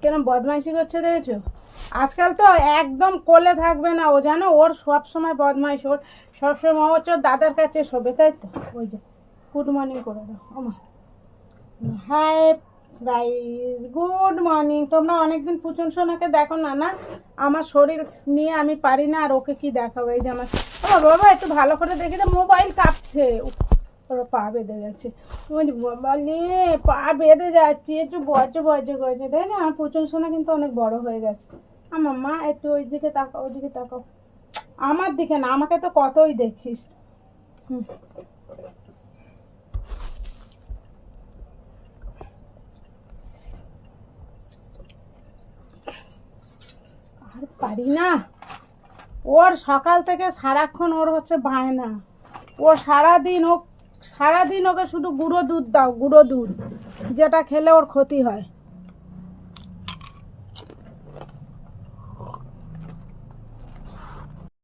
কেন বদমাইশি করছে দেখেছো? আজকাল তো একদম কোলে থাকবে না ও, জানো ওর সব সময় বদমাইশ, ওর সবসময় হচ্ছে ওর দাদার কাছে শোবে, তাই তো। ওই যে গুড মর্নিং করে দাও আমার। Hi guys, good morning. তোমরা অনেকদিন পুচন সোনাকে দেখো না। না, আমার শরীর নিয়ে আমি পারি না, আর ওকে কি দেখাবো। এই যে আমার বাবা একটু ভালো করে দেখি তো, মোবাইল কাঁপছে। ওরা পা বেঁধে গেছে, বলে পা বেঁধে যাচ্ছে, একটু বজ্র বজ্র করেছে। তাই না, পুচন সোনা কিন্তু অনেক বড় হয়ে গেছে। আমার মা একটু ওই দিকে তাকাও, ওইদিকে তাকাও, আমার দিকে না, আমাকে তো কতই দেখিস। হুম, আর পারি না। ওর সকাল থেকে সারাক্ষণ ওর হচ্ছে বায়না। ও সারাদিন ওকে শুধু গুঁড়ো দুধ দাও, গুঁড়ো দুধ, যেটা খেলে ওর ক্ষতি হয়।